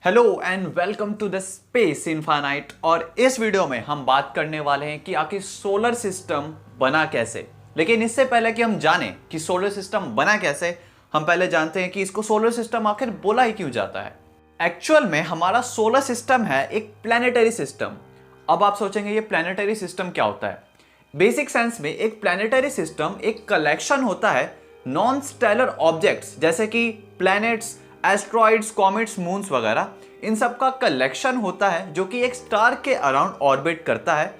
Hello and welcome to the space infinite. और इस video में हम बात करने वाले हैं कि आखिर सोलर सिस्टम बना कैसे। लेकिन इससे पहले कि हम जानें कि सोलर सिस्टम बना कैसे, हम पहले जानते हैं कि इसको सोलर सिस्टम आखिर बोला ही क्यों जाता है। एक्चुअल में हमारा सोलर सिस्टम है एक प्लैनेटरी सिस्टम। अब आप सोचेंगे ये प्लैनेटरी सिस्टम क्या होता है। बेसिक सेंस में एक प्लैनेटरी सिस्टम एक कलेक्शन होता है नॉन स्टेलर ऑब्जेक्ट्स, जैसे कि प्लैनेट्स, एस्ट्रॉइड्स, कॉमेट्स, मून्स वगैरह। इन सब का कलेक्शन होता है जो कि एक स्टार के अराउंड ऑर्बिट करता है।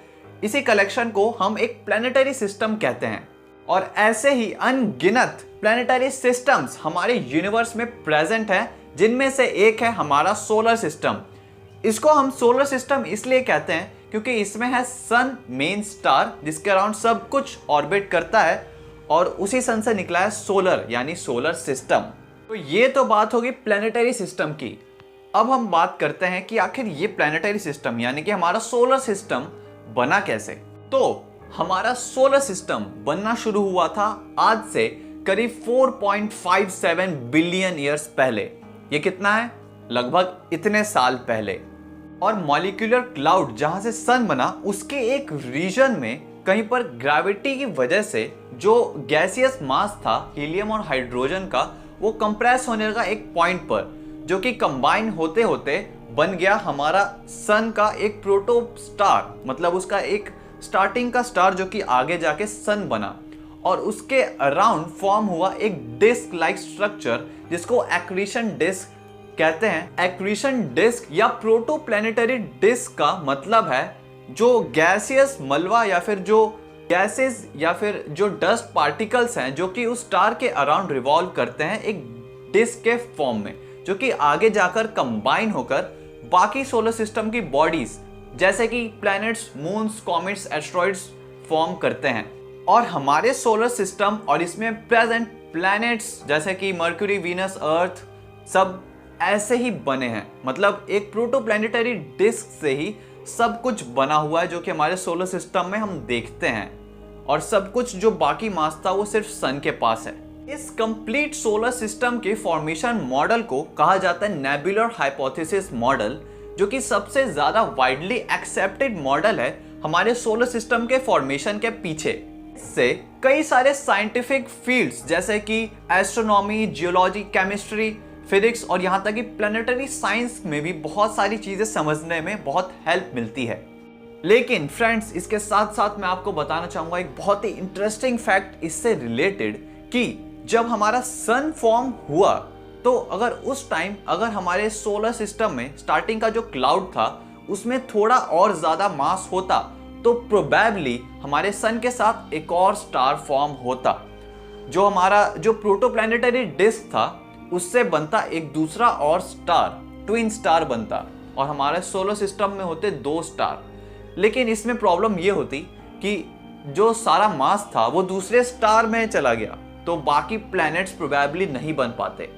इसी कलेक्शन को हम एक प्लैनेटरी सिस्टम कहते हैं। और ऐसे ही अनगिनत प्लैनेटरी सिस्टम्स हमारे यूनिवर्स में प्रेजेंट हैं, जिनमें से एक है हमारा सोलर सिस्टम। इसको हम सोलर सिस्टम इसलिए कहते हैं क्योंकि इसमें है सन मेन स्टार, जिसके अराउंड सब कुछ ऑर्बिट करता है, और उसी सन से निकला है सोलर यानी सोलर सिस्टम। तो ये तो बात होगी प्लैनेटरी सिस्टम की। अब हम बात करते हैं कि आखिर ये प्लैनेटरी सिस्टम यानी कि हमारा सोलर सिस्टम बना कैसे। तो हमारा सोलर सिस्टम बनना शुरू हुआ था आज से करीब 4.57 बिलियन ईयर्स पहले। ये कितना है? लगभग इतने साल पहले। और मॉलिक्यूलर क्लाउड जहां से सन बना, उसके एक रीजन में कहीं पर ग्रेविटी की वजह से जो गैसियस मास था हीलियम और हाइड्रोजन का, वो कंप्रेस होने लगा एक पॉइंट पर, जो कि कंबाइन होते होते बन गया हमारा सन का एक प्रोटो स्टार। मतलब उसका एक स्टार्टिंग का स्टार जो कि आगे जाके सन बना, और उसके अराउंड फॉर्म हुआ एक डिस्क लाइक स्ट्रक्चर जिसको एक्रीशन डिस्क कहते हैं। एक्रीशन डिस्क या प्रोटो प्लैनेटरी डिस्क का मतलब है जो गैसियस मलबा या फिर जो गैसेस या फिर जो डस्ट पार्टिकल्स हैं जो कि उस स्टार के अराउंड रिवॉल्व करते हैं एक डिस्क के फॉर्म में, जो कि आगे जाकर कंबाइन होकर बाकी सोलर सिस्टम की बॉडीज जैसे कि planets, moons, comets, asteroids form करते हैं। और हमारे सोलर सिस्टम और इसमें प्रेजेंट प्लैनेट्स जैसे कि मर्क्यूरी, वीनस, अर्थ सब ऐसे ही बने हैं। मतलब एक प्रोटोप्लैनेटरी डिस्क से ही सब कुछ बना हुआ है जो कि हमारे सोलर सिस्टम में हम देखते हैं, और सब कुछ जो बाकी मास था वो सिर्फ सन के पास है। इस कंप्लीट सोलर सिस्टम के फॉर्मेशन मॉडल को कहा जाता है नेबुलर हाइपोथेसिस मॉडल, जो कि सबसे ज्यादा वाइडली एक्सेप्टेड मॉडल है हमारे सोलर सिस्टम के फॉर्मेशन के पीछे। इससे कई सारे साइंटिफिक फील्ड्स जैसे कि एस्ट्रोनॉमी, जियोलॉजी, केमिस्ट्री, फिजिक्स और यहाँ तक कि प्लैनेटरी साइंस में भी बहुत सारी चीजें समझने में बहुत हेल्प मिलती है। लेकिन फ्रेंड्स, इसके साथ साथ मैं आपको बताना चाहूंगा एक बहुत ही इंटरेस्टिंग फैक्ट इससे रिलेटेड, कि जब हमारा सन फॉर्म हुआ तो अगर उस टाइम अगर हमारे सोलर सिस्टम में स्टार्टिंग का जो क्लाउड था उसमें थोड़ा और ज्यादा मास होता, तो प्रोबेबली हमारे सन के साथ एक और स्टार फॉर्म होता। जो हमारा जो प्रोटोप्लैनेटरी डिस्क था उससे बनता एक दूसरा और स्टार, ट्विन स्टार बनता, और हमारे सोलर सिस्टम में होते दो स्टार। लेकिन इसमें प्रॉब्लम ये होती कि जो सारा मास था वो दूसरे स्टार में चला गया, तो बाकी प्लैनेट्स प्रोबेबली नहीं बन पाते,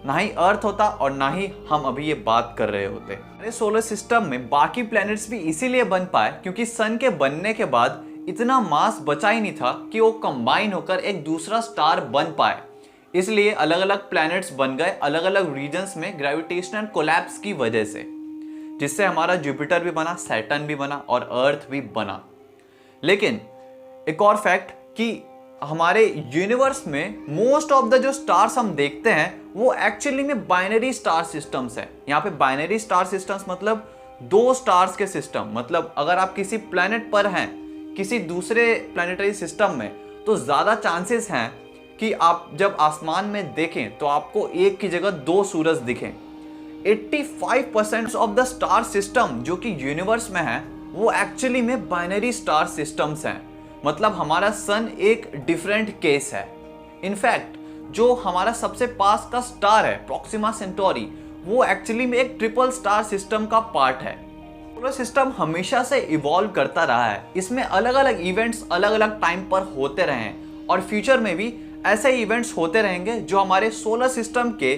ना ही अर्थ होता और ना ही हम अभी ये बात कर रहे होते। हमारे सोलर सिस्टम में बाकी प्लैनेट्स भी इसीलिए बन पाए क्योंकि सन के बनने के बाद इतना मास बचा ही नहीं था कि वो कंबाइन होकर एक दूसरा स्टार बन पाए। इसलिए अलग अलग प्लैनेट्स बन गए अलग अलग रीजन्स में ग्रेविटेशनल कोलैप्स की वजह से, जिससे हमारा जुपिटर भी बना, सैटर्न भी बना और अर्थ भी बना। लेकिन एक और फैक्ट कि हमारे यूनिवर्स में मोस्ट ऑफ द जो स्टार्स हम देखते हैं वो एक्चुअली में बाइनरी स्टार सिस्टम्स हैं। यहाँ पे बाइनरी स्टार सिस्टम्स मतलब दो स्टार्स के सिस्टम। मतलब अगर आप किसी प्लैनेट पर हैं किसी दूसरे प्लैनेटरी सिस्टम में, तो ज्यादा चांसेस हैं कि आप जब आसमान में देखें तो आपको एक की जगह दो सूरज दिखें। 85% ऑफ द स्टार सिस्टम जो कि यूनिवर्स में है वो एक्चुअली में बाइनरी स्टार सिस्टम्स हैं। मतलब हमारा सन एक डिफरेंट केस है। इनफैक्ट जो हमारा सबसे पास का स्टार है प्रॉक्सिमा सेंटोरी, वो एक्चुअली में एक ट्रिपल स्टार सिस्टम का पार्ट है। सोलर सिस्टम हमेशा से इवॉल्व करता रहा है। इसमें अलग अलग इवेंट्स अलग अलग टाइम पर होते रहे हैं, और फ्यूचर में भी ऐसे इवेंट्स होते रहेंगे जो हमारे सोलर सिस्टम के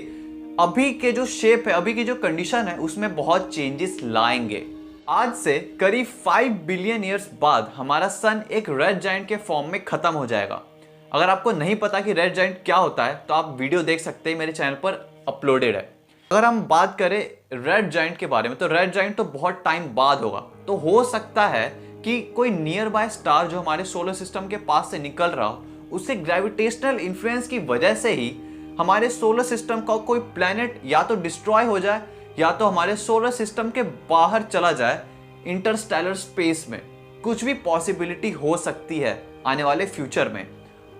अभी के जो शेप है, अभी की जो कंडीशन है, उसमें बहुत चेंजेस लाएंगे। आज से करीब 5 बिलियन ईयर्स बाद हमारा सन एक रेड जायंट के फॉर्म में खत्म हो जाएगा। अगर आपको नहीं पता कि रेड जायंट क्या होता है तो आप वीडियो देख सकते हैं, मेरे चैनल पर अपलोडेड है। अगर हम बात करें रेड जाइंट के बारे में, तो रेड जाइंट तो बहुत टाइम बाद होगा। तो हो सकता है कि कोई नियर बाय स्टार जो हमारे सोलर सिस्टम के पास से निकल रहा हो, उससे ग्रेविटेशनल इन्फ्लुएंस की वजह से ही हमारे सोलर सिस्टम का कोई प्लैनेट या तो डिस्ट्रॉय हो जाए या तो हमारे सोलर सिस्टम के बाहर चला जाए इंटरस्टेलर स्पेस में। कुछ भी पॉसिबिलिटी हो सकती है आने वाले फ्यूचर में।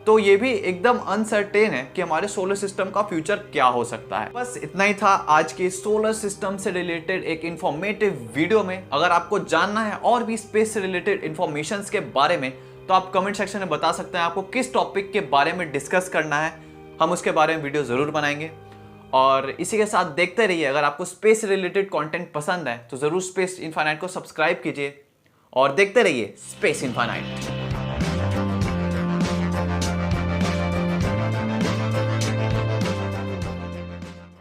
तो ये भी एकदम अनसर्टेन है कि हमारे सोलर सिस्टम का फ्यूचर क्या हो सकता है। बस इतना ही था आज के सोलर सिस्टम से रिलेटेड एक इंफॉर्मेटिव वीडियो में। अगर आपको जानना है और भी स्पेस से रिलेटेड इंफॉर्मेशंस के बारे में, तो आप कमेंट सेक्शन में बता सकते हैं आपको किस टॉपिक के बारे में डिस्कस करना है। हम उसके बारे में वीडियो जरूर बनाएंगे। और इसी के साथ देखते रहिए। अगर आपको स्पेस से रिलेटेड कंटेंट पसंद है तो जरूर स्पेस इनफाइनाइट को सब्सक्राइब कीजिए और देखते रहिए स्पेस इनफाइनाइट।